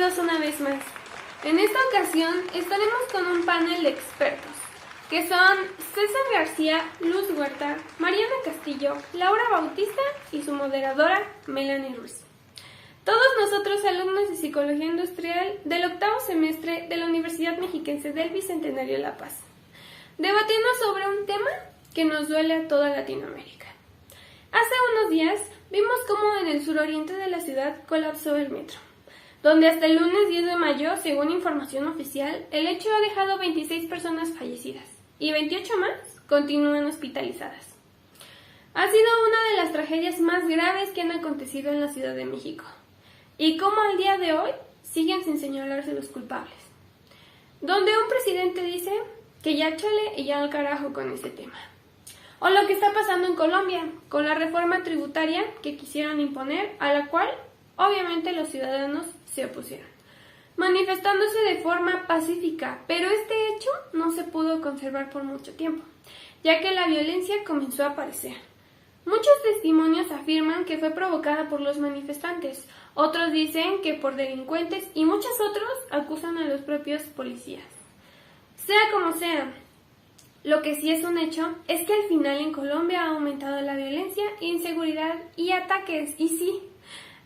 bienvenidos una vez más. En esta ocasión estaremos con un panel de expertos, que son César García, Luz Huerta, Mariana Castillo, Laura Bautista y su moderadora Melanie Ruiz. Todos nosotros alumnos de Psicología Industrial del octavo semestre de la Universidad Mexiquense del Bicentenario de La Paz, debatiendo sobre un tema que nos duele a toda Latinoamérica. Hace unos días vimos cómo en el suroriente de la ciudad colapsó el metro, donde hasta el lunes 10 de mayo, según información oficial, el hecho ha dejado 26 personas fallecidas y 28 más continúan hospitalizadas. Ha sido una de las tragedias más graves que han acontecido en la Ciudad de México, y cómo al día de hoy siguen sin señalarse los culpables. Donde un presidente dice que ya chale y ya al carajo con ese tema. O lo que está pasando en Colombia, con la reforma tributaria que quisieron imponer, a la cual obviamente los ciudadanos se opusieron, manifestándose de forma pacífica, pero este hecho no se pudo conservar por mucho tiempo, ya que la violencia comenzó a aparecer. Muchos testimonios afirman que fue provocada por los manifestantes, otros dicen que por delincuentes y muchos otros acusan a los propios policías. Sea como sea, lo que sí es un hecho es que al final en Colombia ha aumentado la violencia, inseguridad y ataques, y sí,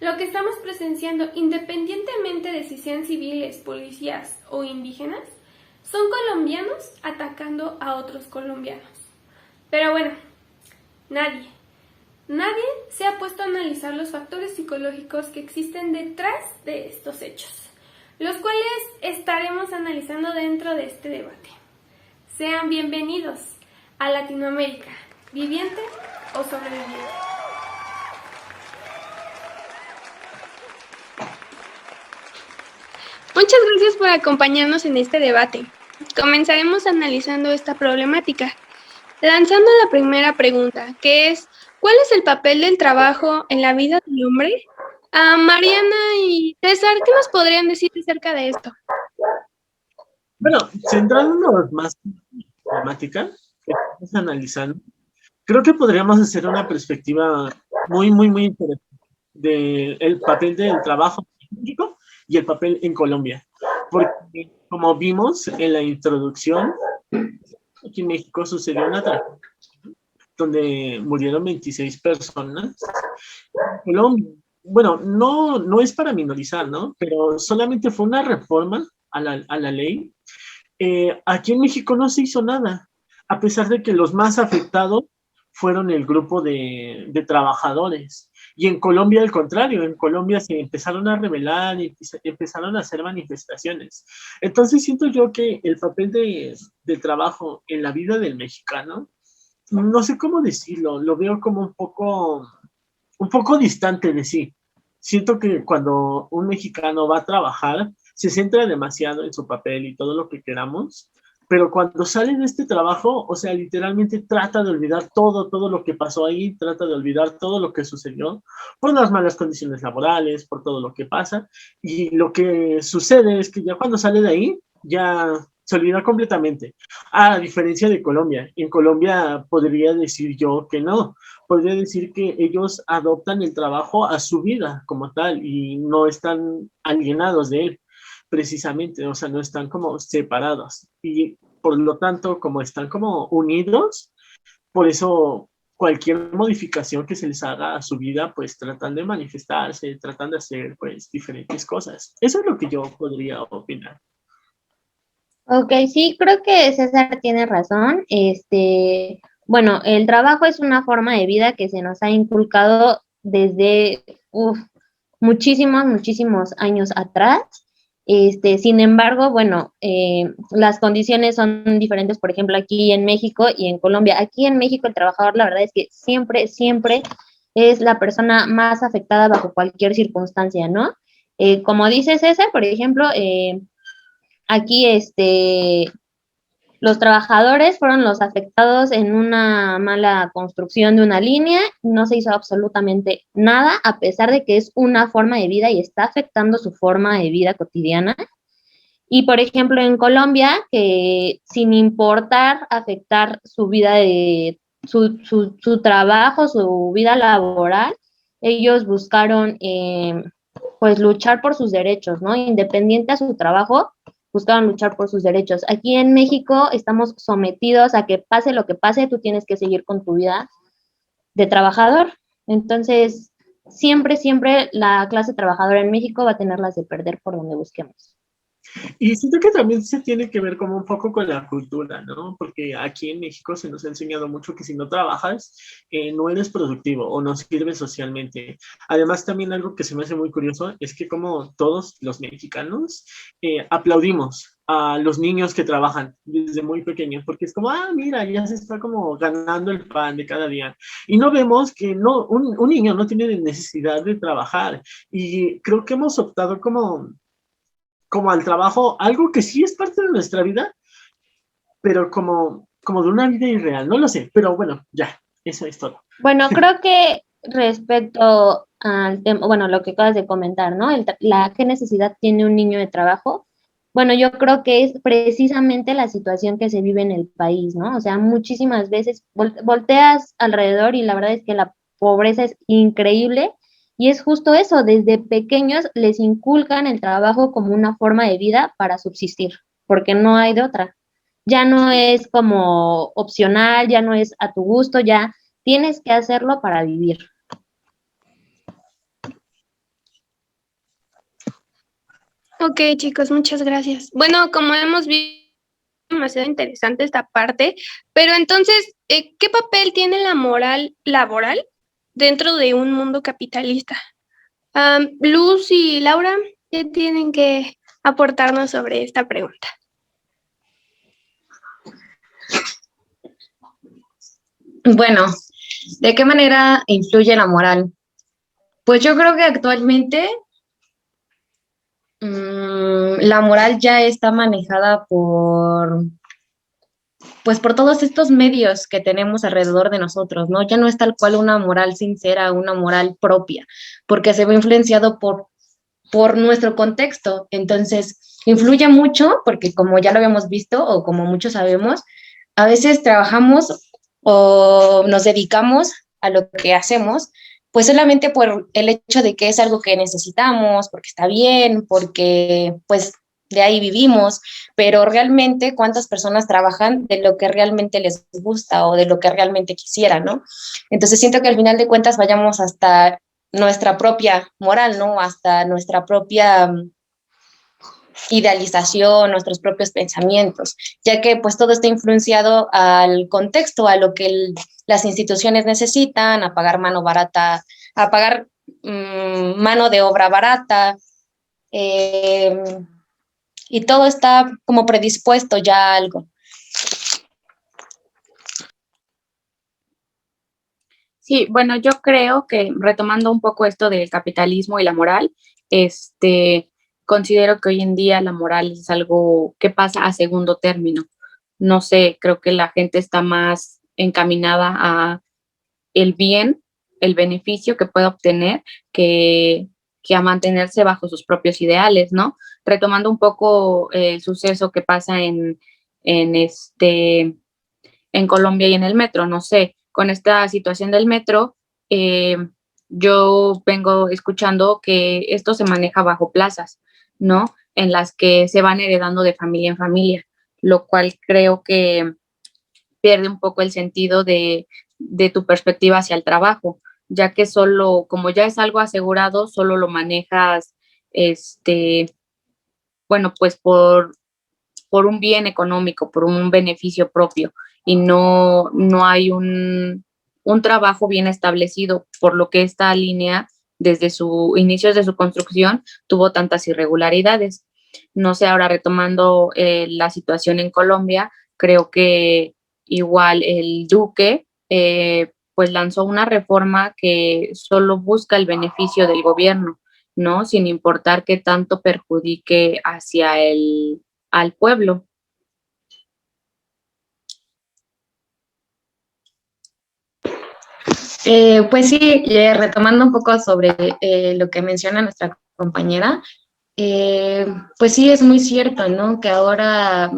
lo que estamos presenciando, independientemente de si sean civiles, policías o indígenas, son colombianos atacando a otros colombianos. Pero bueno, nadie se ha puesto a analizar los factores psicológicos que existen detrás de estos hechos, los cuales estaremos analizando dentro de este debate. Sean bienvenidos a Latinoamérica, viviente o sobreviviente. Muchas gracias por acompañarnos en este debate. Comenzaremos analizando esta problemática, lanzando la primera pregunta, que es, ¿cuál es el papel del trabajo en la vida del hombre? Mariana y César, ¿qué nos podrían decir acerca de esto? Bueno, centrándonos más en la problemática que estamos analizando, creo que podríamos hacer una perspectiva muy interesante del papel del trabajo en México y el papel en Colombia. Porque como vimos en la introducción, aquí en México sucedió una tragedia donde murieron 26 personas. En Colombia, bueno, no es para minorizar, ¿no? Pero solamente fue una reforma a la ley. Aquí en México no se hizo nada, a pesar de que los más afectados fueron el grupo de trabajadores. Y en Colombia, al contrario, en Colombia se empezaron a rebelar y empezaron a hacer manifestaciones. Entonces siento yo que el papel del trabajo en la vida del mexicano, no sé cómo decirlo, lo veo como un poco distante de sí. Siento que cuando un mexicano va a trabajar, se centra demasiado en su papel y todo lo que queramos, pero cuando sale de este trabajo, o sea, literalmente trata de olvidar todo lo que pasó ahí, trata de olvidar todo lo que sucedió, por las malas condiciones laborales, por todo lo que pasa, y lo que sucede es que ya cuando sale de ahí, ya se olvida completamente. A diferencia de Colombia, en Colombia podría decir yo que no, podría decir que ellos adoptan el trabajo a su vida como tal y no están alienados de él, precisamente, o sea, no están como separados. Y por lo tanto, como están como unidos, por eso cualquier modificación que se les haga a su vida, pues tratan de manifestarse, tratan de hacer pues diferentes cosas. Eso es lo que yo podría opinar. Ok, sí, creo que César tiene razón. Bueno, el trabajo es una forma de vida que se nos ha inculcado desde muchísimos años atrás. Sin embargo, bueno, las condiciones son diferentes, por ejemplo, aquí en México y en Colombia. Aquí en México el trabajador, la verdad es que siempre es la persona más afectada bajo cualquier circunstancia, ¿no? Como dice César, por ejemplo, aquí los trabajadores fueron los afectados en una mala construcción de una línea, no se hizo absolutamente nada, a pesar de que es una forma de vida y está afectando su forma de vida cotidiana. Y por ejemplo, en Colombia, que sin importar afectar su vida de su trabajo, su vida laboral, ellos buscaron pues luchar por sus derechos, ¿no? Independiente a su trabajo, buscaban luchar por sus derechos. Aquí en México estamos sometidos a que pase lo que pase, tú tienes que seguir con tu vida de trabajador. Entonces, siempre, siempre la clase trabajadora en México va a tener las de perder por donde busquemos. Y siento que también se tiene que ver como un poco con la cultura, ¿no? Porque aquí en México se nos ha enseñado mucho que si no trabajas, no eres productivo o no sirves socialmente. Además, también algo que se me hace muy curioso es que como todos los mexicanos aplaudimos a los niños que trabajan desde muy pequeños, porque es como, mira, ya se está como ganando el pan de cada día. Y no vemos que no, un niño no tiene necesidad de trabajar. Y creo que hemos optado como al trabajo, algo que sí es parte de nuestra vida, pero como de una vida irreal, no lo sé, pero bueno, ya, eso es todo. Bueno, creo que respecto al tema, bueno, lo que acabas de comentar, ¿no? ¿Qué necesidad tiene un niño de trabajo? Bueno, yo creo que es precisamente la situación que se vive en el país, ¿no? O sea, muchísimas veces volteas alrededor y la verdad es que la pobreza es increíble y es justo eso, desde pequeños les inculcan el trabajo como una forma de vida para subsistir, porque no hay de otra. Ya no es como opcional, ya no es a tu gusto, ya tienes que hacerlo para vivir. Ok, chicos, muchas gracias. Bueno, como hemos visto, demasiado interesante esta parte, pero entonces, ¿qué papel tiene la moral laboral dentro de un mundo capitalista? Luz y Laura, ¿qué tienen que aportarnos sobre esta pregunta? Bueno, ¿de qué manera influye la moral? Pues yo creo que actualmente la moral ya está manejada pues por todos estos medios que tenemos alrededor de nosotros, ¿no? Ya no es tal cual una moral sincera, una moral propia, porque se ve influenciado por nuestro contexto. Entonces, influye mucho porque como ya lo habíamos visto o como muchos sabemos, a veces trabajamos o nos dedicamos a lo que hacemos, pues solamente por el hecho de que es algo que necesitamos, porque está bien, porque pues de ahí vivimos, pero realmente cuántas personas trabajan de lo que realmente les gusta o de lo que realmente quisieran, ¿no? Entonces siento que al final de cuentas vayamos hasta nuestra propia moral, ¿no? Hasta nuestra propia idealización, nuestros propios pensamientos, ya que pues todo está influenciado al contexto, a lo que las instituciones necesitan, a pagar mano barata, a pagar mano de obra barata, y todo está como predispuesto ya a algo. Sí, bueno, yo creo que retomando un poco esto del capitalismo y la moral, considero que hoy en día la moral es algo que pasa a segundo término. No sé, creo que la gente está más encaminada a el bien, el beneficio que pueda obtener que a mantenerse bajo sus propios ideales, ¿no? Retomando un poco el suceso que pasa en Colombia y en el metro, no sé, con esta situación del metro, yo vengo escuchando que esto se maneja bajo plazas, ¿no? En las que se van heredando de familia en familia, lo cual creo que pierde un poco el sentido de tu perspectiva hacia el trabajo, ya que solo, como ya es algo asegurado, solo lo manejas, bueno, pues por un bien económico, por un beneficio propio, y no hay un trabajo bien establecido, por lo que esta línea, desde su inicios de su construcción, tuvo tantas irregularidades. No sé, ahora retomando la situación en Colombia, creo que igual el Duque, pues lanzó una reforma que solo busca el beneficio del gobierno, ¿no? Sin importar qué tanto perjudique al pueblo. Pues sí, retomando un poco sobre lo que menciona nuestra compañera, pues sí es muy cierto, ¿no? Que ahora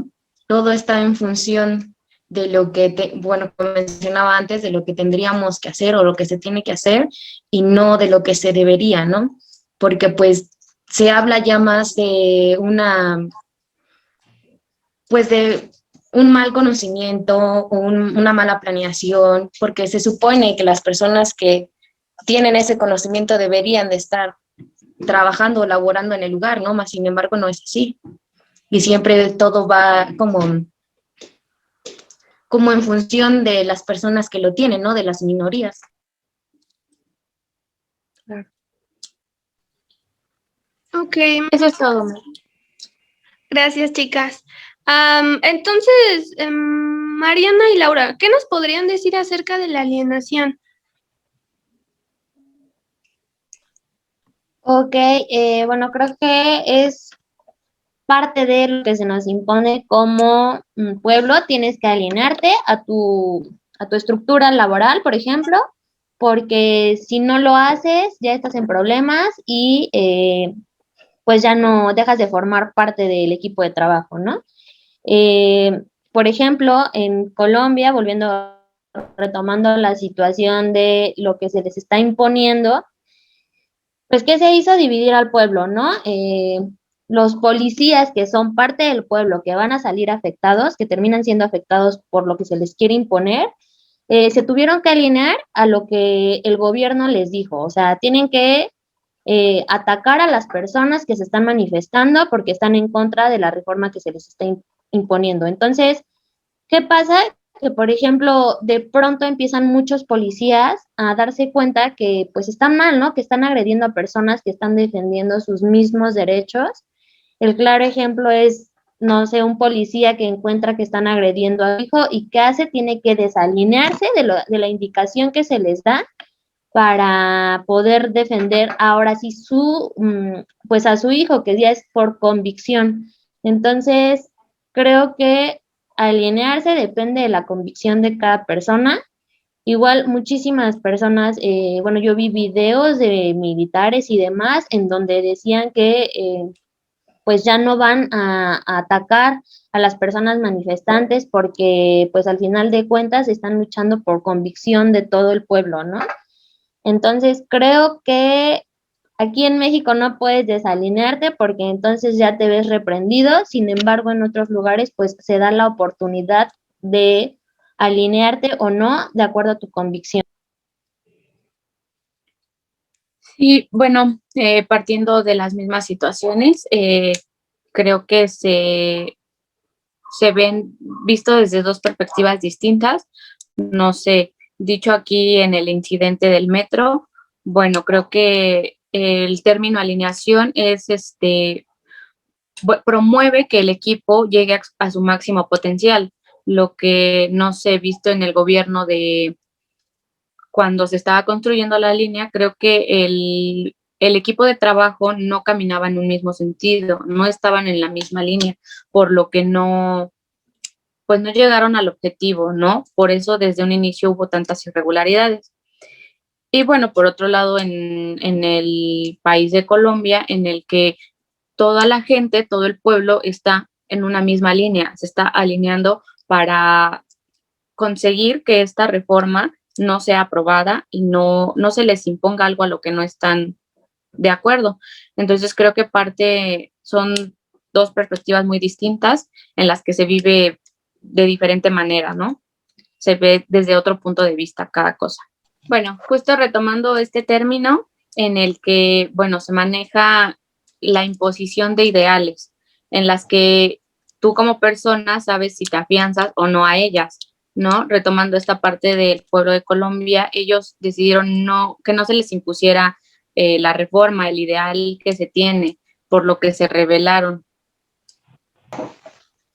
todo está en función de lo que, bueno, como mencionaba antes, de lo que tendríamos que hacer o lo que se tiene que hacer y no de lo que se debería, ¿no? Porque pues se habla ya más de pues de un mal conocimiento o una mala planeación, porque se supone que las personas que tienen ese conocimiento deberían de estar trabajando o laborando en el lugar, ¿no? Mas, sin embargo, no es así. Y siempre todo va como en función de las personas que lo tienen, ¿no? De las minorías. Ok, Eso es todo. gracias, chicas. Entonces, Mariana y Laura, ¿qué nos podrían decir acerca de la alienación? Ok, bueno, creo que es parte de lo que se nos impone como pueblo. Tienes que alinearte a tu estructura laboral, por ejemplo, porque si no lo haces, ya estás en problemas y pues ya no dejas de formar parte del equipo de trabajo, ¿no? Por ejemplo, en Colombia, retomando la situación de lo que se les está imponiendo, pues, ¿qué se hizo? Dividir al pueblo, ¿no? Los policías que son parte del pueblo, que van a salir afectados, que terminan siendo afectados por lo que se les quiere imponer, se tuvieron que alinear a lo que el gobierno les dijo. O sea, tienen que atacar a las personas que se están manifestando porque están en contra de la reforma que se les está imponiendo. Entonces, ¿qué pasa? Que, por ejemplo, de pronto empiezan muchos policías a darse cuenta que pues están mal, ¿no? Que están agrediendo a personas que están defendiendo sus mismos derechos. El claro ejemplo es, no sé, un policía que encuentra que están agrediendo a su hijo y ¿qué hace? Tiene que desalinearse de la indicación que se les da para poder defender ahora sí pues a su hijo, que ya es por convicción. Entonces, creo que alinearse depende de la convicción de cada persona. Igual muchísimas personas, bueno, yo vi videos de militares y demás en donde decían que pues ya no van a atacar a las personas manifestantes porque pues al final de cuentas están luchando por convicción de todo el pueblo, ¿no? Entonces, creo que aquí en México no puedes desalinearte porque entonces ya te ves reprendido. Sin embargo, en otros lugares, pues se da la oportunidad de alinearte o no de acuerdo a tu convicción. Sí, bueno, partiendo de las mismas situaciones, creo que se ven visto desde dos perspectivas distintas. No sé, dicho aquí en el incidente del metro, bueno, creo que el término alineación es promueve que el equipo llegue a su máximo potencial, lo que no se visto en el gobierno de cuando se estaba construyendo la línea, creo que el equipo de trabajo no caminaba en un mismo sentido, no estaban en la misma línea, por lo que no, pues no llegaron al objetivo, ¿no? Por eso desde un inicio hubo tantas irregularidades. Y bueno, por otro lado, en el país de Colombia, en el que toda la gente, todo el pueblo está en una misma línea, se está alineando para conseguir que esta reforma no sea aprobada y no se les imponga algo a lo que no están de acuerdo. Entonces creo que son dos perspectivas muy distintas en las que se vive de diferente manera, ¿no? Se ve desde otro punto de vista cada cosa. Bueno, justo retomando este término en el que, bueno, se maneja la imposición de ideales, en las que tú como persona sabes si te afianzas o no a ellas, ¿no? Retomando esta parte del pueblo de Colombia, ellos decidieron que no se les impusiera la reforma, el ideal que se tiene, por lo que se rebelaron.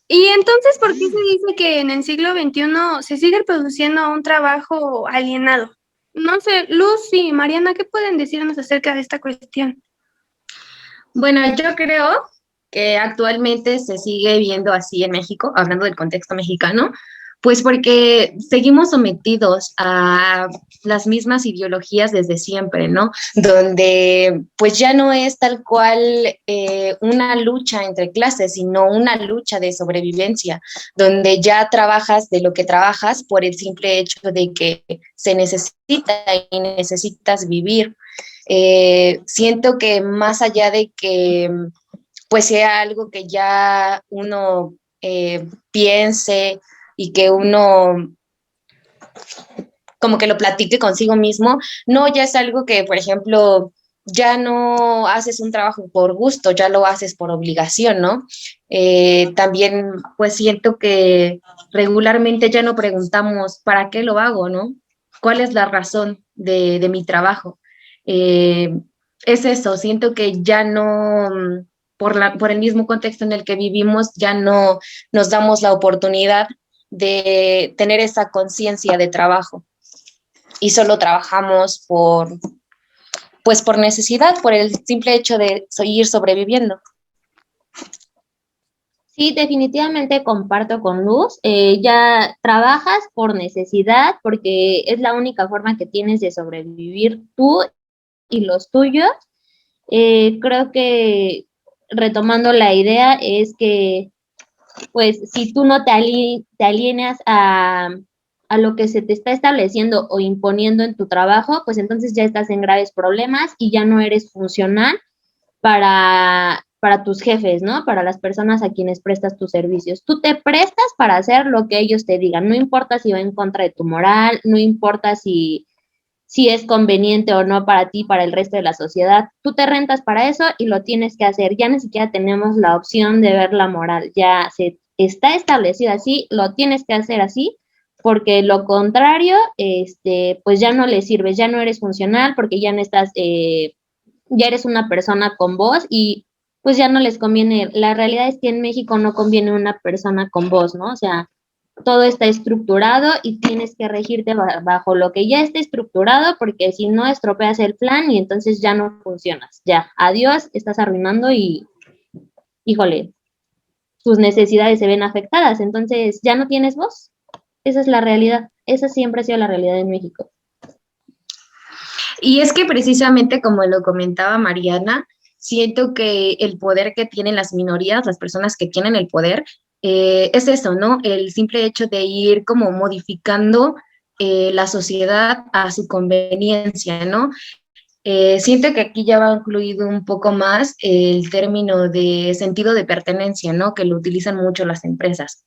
Y entonces, ¿por qué se dice que en el siglo XXI se sigue produciendo un trabajo alienado? No sé, Luz y Mariana, ¿qué pueden decirnos acerca de esta cuestión? Bueno, yo creo que actualmente se sigue viendo así en México, hablando del contexto mexicano, pues porque seguimos sometidos a las mismas ideologías desde siempre, ¿no? Donde pues ya no es tal cual una lucha entre clases, sino una lucha de sobrevivencia, donde ya trabajas de lo que trabajas por el simple hecho de que se necesita y necesitas vivir. Siento que más allá de que pues sea algo que ya uno piense y que uno como que lo platique consigo mismo, no, ya es algo que, por ejemplo, ya no haces un trabajo por gusto, ya lo haces por obligación, ¿no? También pues siento que regularmente ya no preguntamos ¿para qué lo hago, no? ¿Cuál es la razón de mi trabajo? Eh, es eso, siento que ya no, por el mismo contexto en el que vivimos, ya no nos damos la oportunidad de tener esa conciencia de trabajo y solo trabajamos pues por necesidad, por el simple hecho de seguir sobreviviendo. Sí, definitivamente comparto con Luz. Ya trabajas por necesidad, porque es la única forma que tienes de sobrevivir tú y los tuyos. Creo que retomando la idea es que, pues, si tú no te alienas a lo que se te está estableciendo o imponiendo en tu trabajo, pues entonces ya estás en graves problemas y ya no eres funcional para tus jefes, ¿no? Para las personas a quienes prestas tus servicios. Tú te prestas para hacer lo que ellos te digan, no importa si va en contra de tu moral, no importa si es conveniente o no para ti, para el resto de la sociedad. Tú te rentas para eso y lo tienes que hacer. Ya ni siquiera tenemos la opción de ver la moral. Ya se está establecido así, lo tienes que hacer así, porque lo contrario, pues ya no le sirves, ya no eres funcional, porque ya no estás, ya eres una persona con voz y pues ya no les conviene. La realidad es que en México no conviene una persona con voz, ¿no? O sea, todo está estructurado y tienes que regirte bajo lo que ya está estructurado, porque si no estropeas el plan y entonces ya no funcionas. Ya, adiós, estás arruinando y, híjole, tus necesidades se ven afectadas, entonces ya no tienes voz. Esa es la realidad. Esa siempre ha sido la realidad en México. Y es que precisamente como lo comentaba Mariana, siento que el poder que tienen las minorías, las personas que tienen el poder, es eso, ¿no? El simple hecho de ir como modificando la sociedad a su conveniencia, ¿no? Siento que aquí ya va incluido un poco más el término de sentido de pertenencia, ¿no? Que lo utilizan mucho las empresas.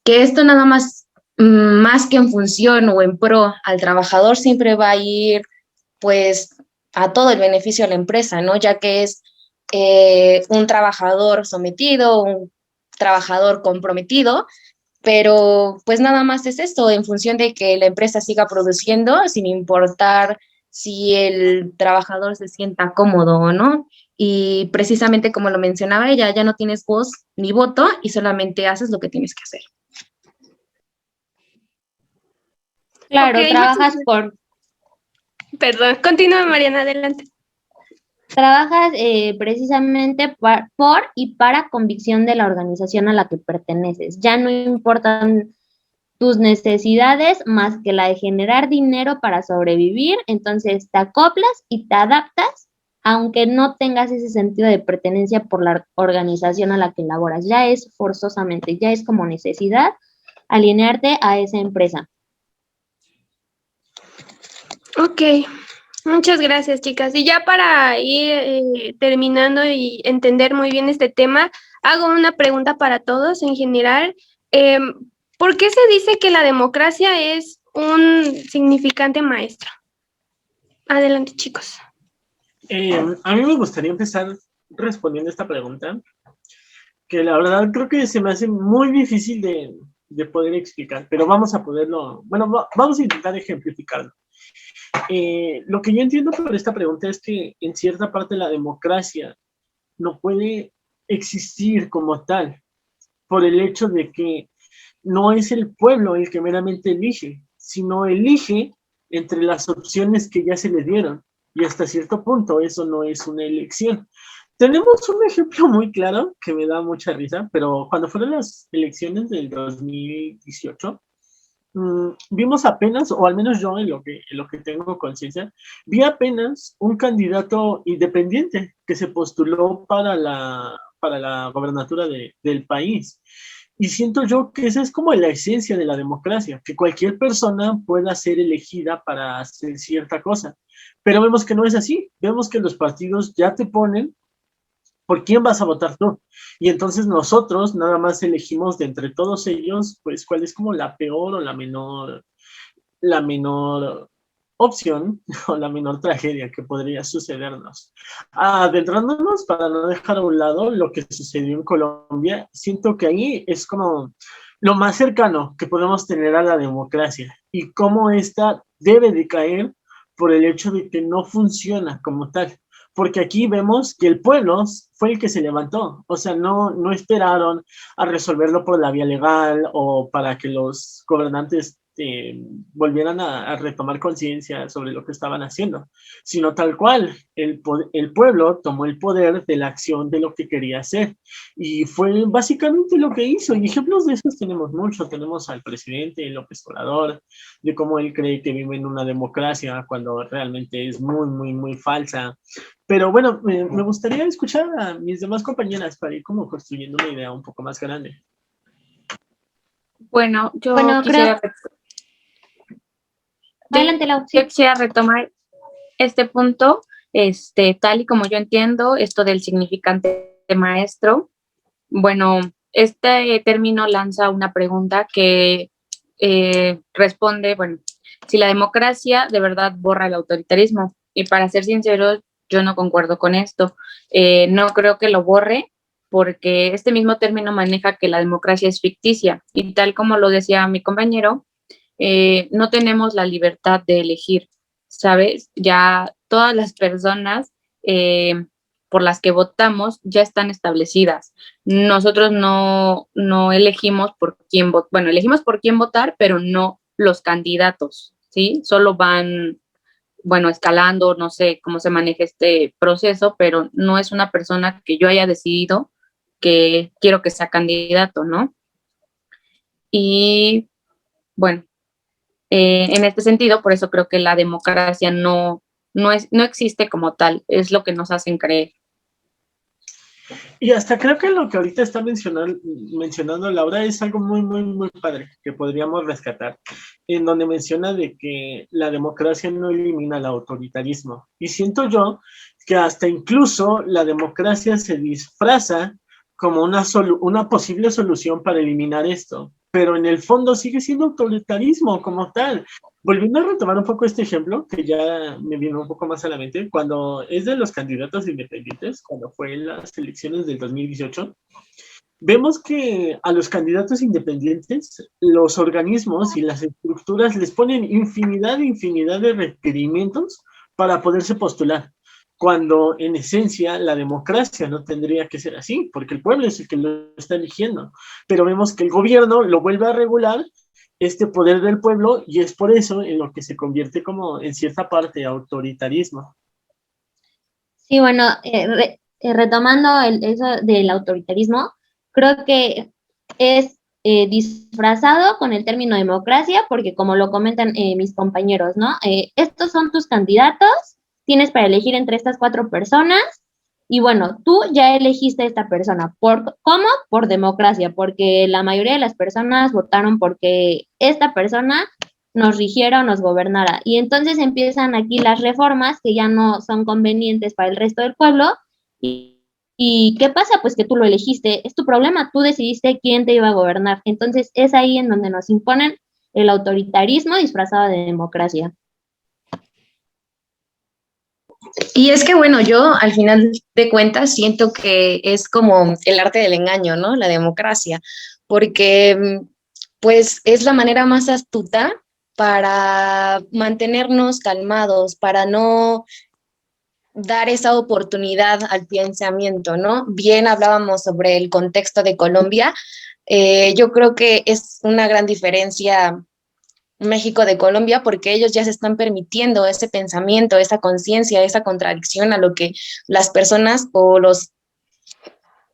Que esto nada más, más que en función o en pro al trabajador, siempre va a ir pues a todo el beneficio de la empresa, ¿no? Ya que es un trabajador sometido, un trabajador comprometido, pero pues nada más es esto, en función de que la empresa siga produciendo, sin importar si el trabajador se sienta cómodo o no. Y precisamente como lo mencionaba ella, ya no tienes voz ni voto y solamente haces lo que tienes que hacer. Claro, Ok, trabajas por Perdón, continúa Mariana, adelante. Trabajas precisamente por y para convicción de la organización a la que perteneces. Ya no importan tus necesidades más que la de generar dinero para sobrevivir, entonces te acoplas y te adaptas, aunque no tengas ese sentido de pertenencia por la organización a la que laboras. Ya es forzosamente, ya es como necesidad alinearte a esa empresa. Ok, muchas gracias, chicas. Y ya para ir terminando y entender muy bien este tema, hago una pregunta para todos en general. ¿Por qué se dice que la democracia es un significante maestro? Adelante, chicos. A mí me gustaría empezar respondiendo esta pregunta, que la verdad creo que se me hace muy difícil de poder explicar, pero vamos a poderlo, bueno, vamos a intentar ejemplificarlo. Lo que yo entiendo por esta pregunta es que en cierta parte la democracia no puede existir como tal, por el hecho de que no es el pueblo el que meramente elige, sino elige entre las opciones que ya se le dieron. Y hasta cierto punto eso no es una elección. Tenemos un ejemplo muy claro que me da mucha risa, pero cuando fueron las elecciones del 2018, vimos apenas, o al menos yo en lo que tengo conciencia, vi apenas un candidato independiente que se postuló para la gobernatura del país. Y siento yo que esa es como la esencia de la democracia, que cualquier persona pueda ser elegida para hacer cierta cosa. Pero vemos que no es así. Vemos que los partidos ya te ponen por quién vas a votar tú. Y entonces nosotros nada más elegimos de entre todos ellos, pues cuál es como la peor o la menor opción o la menor tragedia que podría sucedernos. Adentrándonos para no dejar a un lado lo que sucedió en Colombia, siento que ahí es como lo más cercano que podemos tener a la democracia y cómo esta debe de caer por el hecho de que no funciona como tal. Porque aquí vemos que el pueblo fue el que se levantó, o sea, no esperaron a resolverlo por la vía legal o para que los gobernantes volvieran a retomar conciencia sobre lo que estaban haciendo, sino tal cual, el pueblo tomó el poder de la acción de lo que quería hacer y fue básicamente lo que hizo, y ejemplos de esos tenemos mucho. Tenemos al presidente López Obrador, de cómo él cree que vive en una democracia cuando realmente es muy, muy, muy falsa. Pero bueno, me gustaría escuchar a mis demás compañeras para ir como construyendo una idea un poco más grande. Bueno, yo Bueno, quisiera, Adelante, Lau. yo quisiera retomar este punto, tal y como yo entiendo esto del significante de maestro. Bueno, este término lanza una pregunta que responde, bueno, si la democracia de verdad borra el autoritarismo. Y para ser sinceros, yo no concuerdo con esto. No creo que lo borre, porque este mismo término maneja que la democracia es ficticia. Y tal como lo decía mi compañero, no tenemos la libertad de elegir, ¿sabes? Ya todas las personas por las que votamos ya están establecidas. Nosotros no elegimos por quién votar, bueno, elegimos por quién votar, pero no los candidatos, ¿sí? Solo van, bueno, escalando, no sé cómo se maneja este proceso, pero no es una persona que yo haya decidido que quiero que sea candidato, ¿no? Y bueno, en este sentido, por eso creo que la democracia no existe como tal, es lo que nos hacen creer. Y hasta creo que lo que ahorita está mencionando Laura es algo muy, muy, muy padre que podríamos rescatar, en donde menciona de que la democracia no elimina el autoritarismo. Y siento yo que hasta incluso la democracia se disfraza como una posible solución para eliminar esto, pero en el fondo sigue siendo autoritarismo como tal. Volviendo a retomar un poco este ejemplo, que ya me vino un poco más a la mente, cuando es de los candidatos independientes, cuando fue en las elecciones del 2018, vemos que a los candidatos independientes, los organismos y las estructuras les ponen infinidad de requerimientos para poderse postular, cuando en esencia la democracia no tendría que ser así, porque el pueblo es el que lo está eligiendo. Pero vemos que el gobierno lo vuelve a regular este poder del pueblo, y es por eso en lo que se convierte como en cierta parte autoritarismo. Sí, bueno, retomando eso del autoritarismo, creo que es disfrazado con el término democracia, porque como lo comentan mis compañeros, ¿no? Estos son tus candidatos, tienes para elegir entre estas 4 personas, y bueno, tú ya elegiste a esta persona. ¿Cómo? Por democracia, porque la mayoría de las personas votaron porque esta persona nos rigiera o nos gobernara. Y entonces empiezan aquí las reformas que ya no son convenientes para el resto del pueblo. ¿Y qué pasa? Pues que tú lo elegiste, es tu problema, tú decidiste quién te iba a gobernar. Entonces es ahí en donde nos imponen el autoritarismo disfrazado de democracia. Y es que, bueno, yo al final de cuentas siento que es como el arte del engaño, ¿no? La democracia, porque pues es la manera más astuta para mantenernos calmados, para no dar esa oportunidad al pensamiento, ¿no? Bien hablábamos sobre el contexto de Colombia, yo creo que es una gran diferencia México de Colombia, porque ellos ya se están permitiendo ese pensamiento, esa conciencia, esa contradicción a lo que las personas o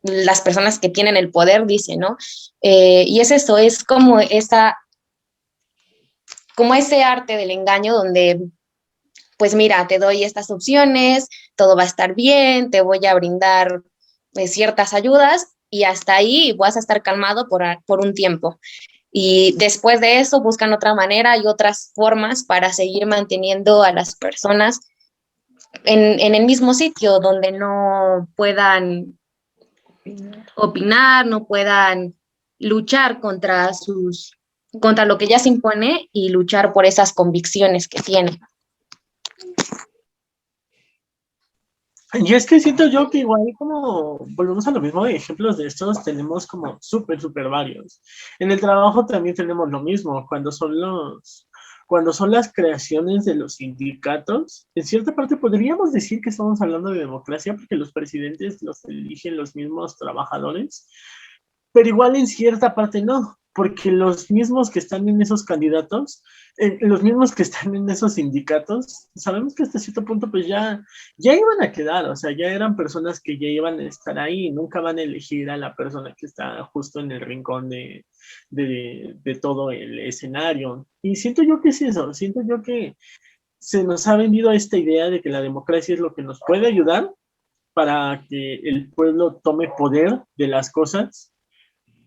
las personas que tienen el poder dicen, ¿no? Y es eso, es como ese arte del engaño donde, pues mira, te doy estas opciones, todo va a estar bien, te voy a brindar ciertas ayudas, y hasta ahí vas a estar calmado por un tiempo. Y después de eso buscan otra manera y otras formas para seguir manteniendo a las personas en el mismo sitio donde no puedan opinar, no puedan luchar contra lo que ya se impone y luchar por esas convicciones que tienen. Y es que siento yo que igual como volvemos a lo mismo, ejemplos de estos tenemos como súper varios. En el trabajo también tenemos lo mismo, cuando son las creaciones de los sindicatos, en cierta parte podríamos decir que estamos hablando de democracia porque los presidentes los eligen los mismos trabajadores, pero igual en cierta parte no, porque los mismos que están en esos candidatos, los mismos que están en esos sindicatos, sabemos que hasta cierto punto pues ya iban a quedar, o sea, ya eran personas que ya iban a estar ahí, nunca van a elegir a la persona que está justo en el rincón de todo el escenario. Y siento yo que es eso, siento yo que se nos ha vendido esta idea de que la democracia es lo que nos puede ayudar para que el pueblo tome poder de las cosas,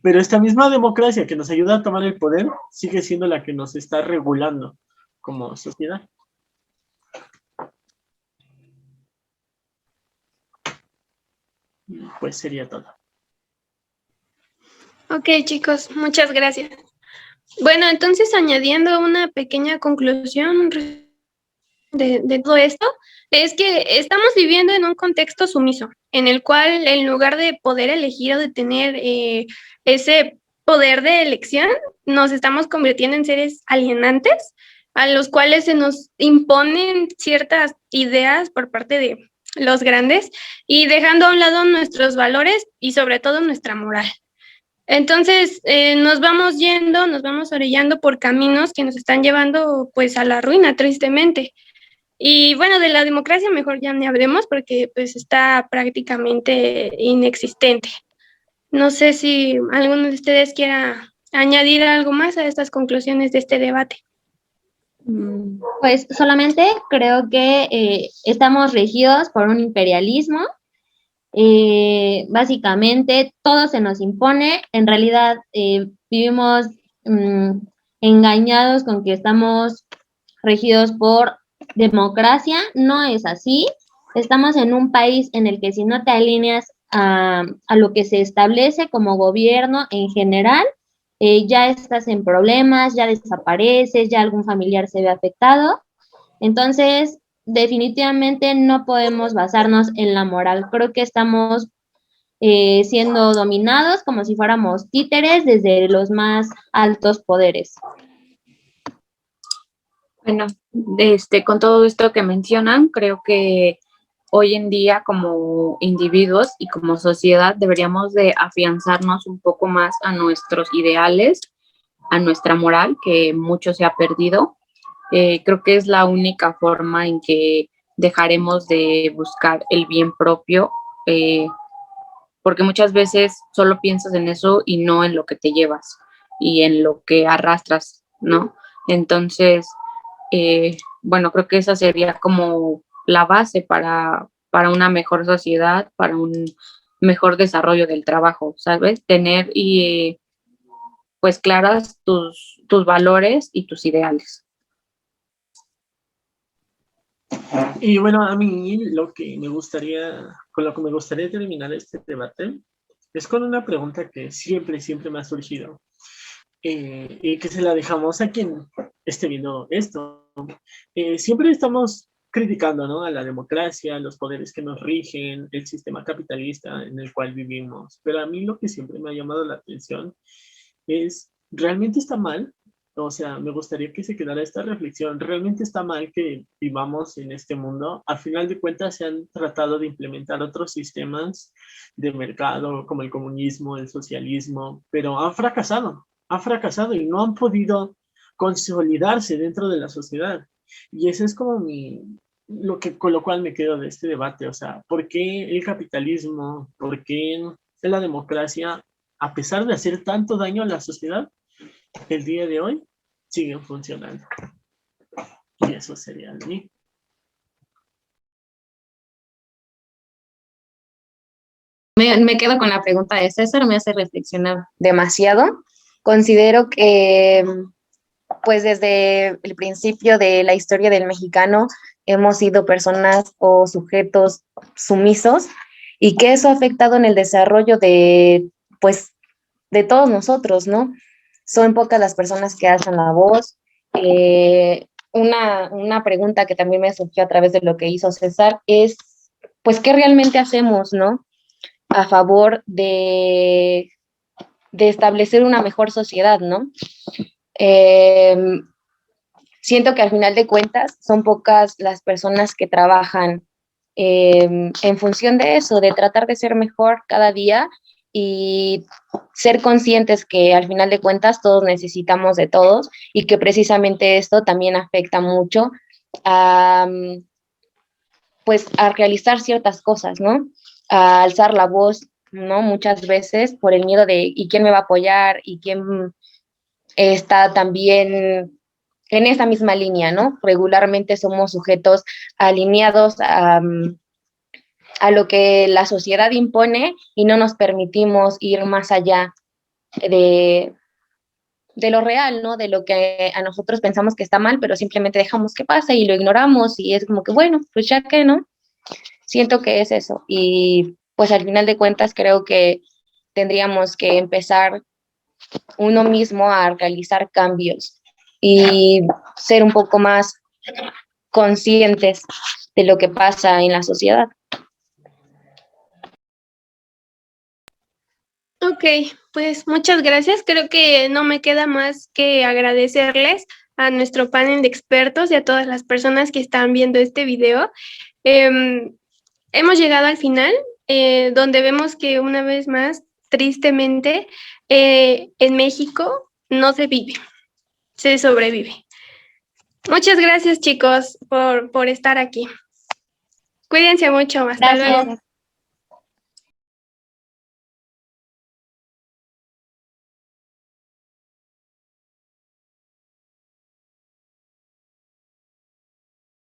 pero esta misma democracia que nos ayuda a tomar el poder sigue siendo la que nos está regulando como sociedad. Pues sería todo. Ok, chicos, muchas gracias. Bueno, entonces añadiendo una pequeña conclusión de todo esto, es que estamos viviendo en un contexto sumiso, en el cual en lugar de poder elegir o de tener ese poder de elección, nos estamos convirtiendo en seres alienantes, a los cuales se nos imponen ciertas ideas por parte de los grandes y dejando a un lado nuestros valores y sobre todo nuestra moral. Entonces, nos vamos yendo, nos vamos orillando por caminos que nos están llevando pues a la ruina, tristemente. Y bueno, de la democracia mejor ya ni hablemos porque pues está prácticamente inexistente. No sé si alguno de ustedes quiera añadir algo más a estas conclusiones de este debate. Pues solamente creo que estamos regidos por un imperialismo. Básicamente todo se nos impone. En realidad vivimos engañados con que estamos regidos por democracia. No es así. Estamos en un país en el que si no te alineas a lo que se establece como gobierno en general, ya estás en problemas, ya desapareces, ya algún familiar se ve afectado. Entonces, definitivamente no podemos basarnos en la moral. Creo que estamos siendo dominados como si fuéramos títeres desde los más altos poderes. Bueno, con todo esto que mencionan, creo que hoy en día como individuos y como sociedad deberíamos de afianzarnos un poco más a nuestros ideales, a nuestra moral, que mucho se ha perdido. Creo que es la única forma en que dejaremos de buscar el bien propio, porque muchas veces solo piensas en eso y no en lo que te llevas y en lo que arrastras, ¿no? Entonces, bueno, creo que esa sería como la base para una mejor sociedad, para un mejor desarrollo del trabajo, ¿sabes? Tener y pues claras tus valores y tus ideales. Y bueno, a mí con lo que me gustaría terminar este debate es con una pregunta que siempre me ha surgido y que se la dejamos a quien esté viendo esto. Siempre estamos criticando, ¿no?, a la democracia, a los poderes que nos rigen, el sistema capitalista en el cual vivimos. Pero a mí lo que siempre me ha llamado la atención es, ¿realmente está mal? O sea, me gustaría que se quedara esta reflexión. ¿Realmente está mal que vivamos en este mundo? Al final de cuentas se han tratado de implementar otros sistemas de mercado como el comunismo, el socialismo, pero han fracasado y no han podido consolidarse dentro de la sociedad. Y eso es como con lo cual me quedo de este debate. O sea, ¿por qué el capitalismo? ¿Por qué la democracia, a pesar de hacer tanto daño a la sociedad, el día de hoy siguen funcionando? Y eso sería de mí. Me quedo con la pregunta de César, me hace reflexionar demasiado. Considero que, pues desde el principio de la historia del mexicano, hemos sido personas o sujetos sumisos y que eso ha afectado en el desarrollo de, pues, de todos nosotros, ¿no? Son pocas las personas que alzan la voz. Una pregunta que también me surgió a través de lo que hizo César es, pues, ¿qué realmente hacemos, no? A favor de establecer una mejor sociedad, ¿no? Siento que al final de cuentas son pocas las personas que trabajan en función de eso, de tratar de ser mejor cada día y ser conscientes que al final de cuentas todos necesitamos de todos y que precisamente esto también afecta mucho a, pues, a realizar ciertas cosas, ¿no? A alzar la voz, ¿no? Muchas veces por el miedo de ¿y quién me va a apoyar? ¿Y quién está también en esa misma línea, ¿no? Regularmente somos sujetos alineados a lo que la sociedad impone y no nos permitimos ir más allá de, de lo real, ¿no? De lo que a nosotros pensamos que está mal, pero simplemente dejamos que pase y lo ignoramos y es como que, bueno, pues ya que, ¿no? Siento que es eso. Y pues al final de cuentas creo que tendríamos que empezar uno mismo a realizar cambios y ser un poco más conscientes de lo que pasa en la sociedad. Ok, pues muchas gracias. Creo que no me queda más que agradecerles a nuestro panel de expertos y a todas las personas que están viendo este video. Hemos llegado al final, donde vemos que una vez más, tristemente, en México no se vive, se sobrevive. Muchas gracias, chicos, por estar aquí. Cuídense mucho. Hasta luego.